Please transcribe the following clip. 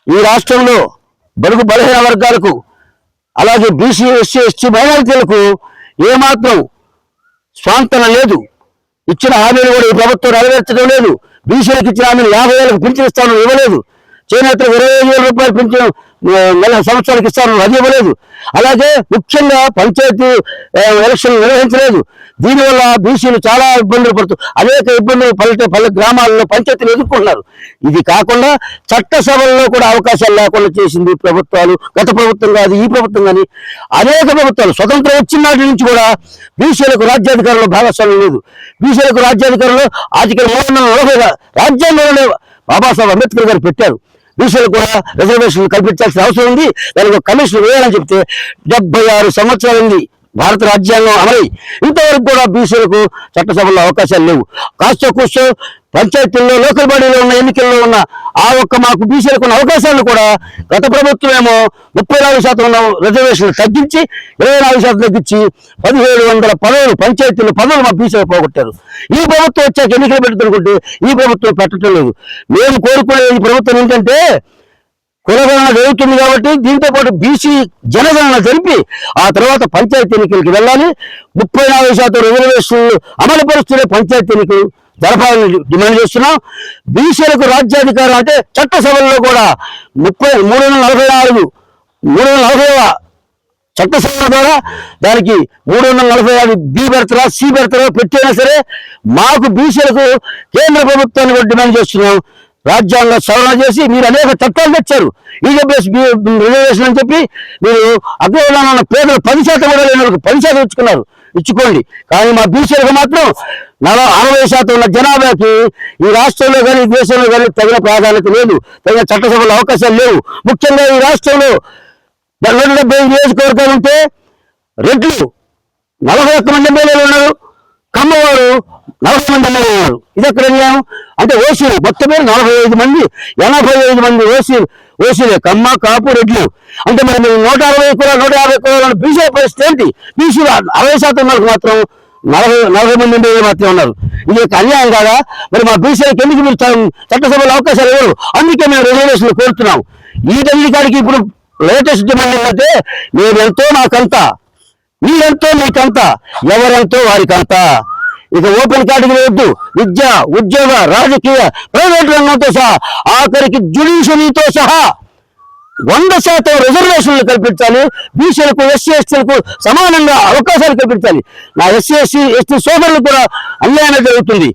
ఈ రాష్ట్రంలో బడుగు బలహీన వర్గాలకు అలాగే బీసీ ఎస్సీ ఎస్టీ మైనారిటీలకు ఏమాత్రం స్వాంతన లేదు. ఇచ్చిన హామీలు కూడా ఈ ప్రభుత్వం నెరవేర్చడం లేదు. బీసీలకు ఇచ్చిన హామీలు 50,000 పింఛన్ ఇస్తాను ఇవ్వలేదు. చేనేతలకు 25,000 రూపాయలు పింఛన్ సంవత్సరాలకు ఇస్తాను అది ఇవ్వలేదు. అలాగే ముఖ్యంగా పంచాయతీ ఎలక్షన్ నిర్వహించలేదు. దీనివల్ల బీసీలు చాలా ఇబ్బందులు పడుతూ అనేక ఇబ్బందులు పల్లె గ్రామాల్లో పంచాయతీలు ఎదుర్కొంటున్నారు. ఇది కాకుండా చట్టసభల్లో కూడా అవకాశాలు లేకుండా చేసింది ప్రభుత్వాలు. గత ప్రభుత్వం కాదు, ఈ ప్రభుత్వం కానీ అనేక ప్రభుత్వాలు స్వతంత్రం వచ్చిన నాటి నుంచి కూడా బీసీలకు రాజ్యాధికారంలో భాగస్వామ్యం లేదు. బీసీలకు రాజ్యాధికారంలో ఆర్టికల్ 340 రాజ్యాంగంలో బాబాసాహెబ్ అంబేద్కర్ గారు పెట్టారు. బీసీలకు కూడా రిజర్వేషన్లు కల్పించాల్సిన అవసరం ఉంది. దానికి ఒక కమిషన్ వేయాలని చెప్తే 76 సంవత్సరాలైంది భారత రాజ్యాంగం అమలై ఇంతవరకు కూడా బీసీలకు చట్టసభల్లో అవకాశాలు లేవు. కాస్త కూర్చో పంచాయతీల్లో లోకల్ బాడీలో ఉన్న ఎన్నికల్లో ఉన్న ఆ ఒక్క మాకు బీసీలకు ఉన్న అవకాశాలను కూడా గత ప్రభుత్వం ఏమో 34% ఉన్న రిజర్వేషన్లు తగ్గించి 24% తగ్గించి 1,700 పదవులు పంచాయతీల్లో పదవులు మా బీసీలు పోగొట్టారు. ఈ ప్రభుత్వం వచ్చాక ఎన్నికలు పెడుతునుకుంటే ఈ ప్రభుత్వం పెట్టడం లేదు. మేము కోరుకునే ఈ ప్రభుత్వం ఏంటంటే కులగణన జరుగుతుంది కాబట్టి దీంతో పాటు బీసీ జనగణన జరిపి ఆ తర్వాత పంచాయతీ ఎన్నికలకి వెళ్ళాలి. 34% రిజర్వేషన్లు అమలు పరుస్తూనే పంచాయతీ ఎన్నికలు జరపాలని డిమాండ్ చేస్తున్నాం. బీసీలకు రాజ్యాధికారం అంటే చట్టసభల్లో కూడా 340 చట్టసభల ద్వారా దానికి 346 బి బెర్తరా సి బెర్తరా పెట్టైనా సరే మాకు బీసీలకు కేంద్ర ప్రభుత్వాన్ని కూడా డిమాండ్ చేస్తున్నాం. రాజ్యాంగ సవరణ చేసి మీరు అనేక చట్టాలు తెచ్చారు. ఈడబ్ల్యూఎస్ రిజర్వేషన్ అని చెప్పి మీరు అగ్రవర్ణంలో ఉన్న పేదలు 10% కూడా లేని 10% ఇచ్చుకోండి. కానీ మా బీసీలకు మాత్రం 60% ఉన్న జనాభాకి ఈ రాష్ట్రంలో కానీ దేశంలో కానీ తగిన ప్రాధాన్యత లేదు. తగిన చట్టసభలో అవకాశాలు లేవు. ముఖ్యంగా ఈ రాష్ట్రంలో 175 నియోజకవర్గాలు ఉంటే రెడ్లు 41 మంది ఎమ్మెల్యేలు ఉన్నారు. కమ్మవారు 40 మంది ఎమ్మెల్యేలు ఉన్నారు. ఇది ఎక్కడ అన్యాయం? అంటే ఓసీలు మొత్తం మీద 45 మంది 85 మంది ఓసీలే కమ్మ కాపు రెడ్లు. అంటే మరి 160 కులాలు 150 కులాలు బీసీ పరిస్థితి ఏంటి? బీసీలు 60% వాళ్ళకి మాత్రం 40 మంది ఎమ్మెల్యేలు మాత్రమే ఉన్నారు. ఇది అన్యాయం కాదా? మరి మా బీసీలకు ఎందుకు మీరు చట్టసభలో అవకాశాలు ఇవ్వరు? అందుకే మేము రిజర్వేషన్లు కోరుతున్నాం. ఈ కాడికి ఇప్పుడు లేటెస్ట్ డిమాండ్ ఏంటంటే మేమెంతో మాకంతా, మీరెంతో మీకంతా, ఎవరెంతో వారికంతా. ఇక ఓపెన్ కేటగిరీ వద్దు. విద్య, ఉద్యోగ, రాజకీయ, ప్రైవేట్ రంగంతో సహా ఆఖరికి జ్యుడిషియరీతో సహా 100% రిజర్వేషన్లు కల్పించాలి. బీసీలకు ఎస్సీ ఎస్టీలకు సమానంగా అవకాశాలు కల్పించాలి. నా ఎస్సీ ఎస్టీ సోదరులు కూడా అన్యాయం జరుగుతుంది.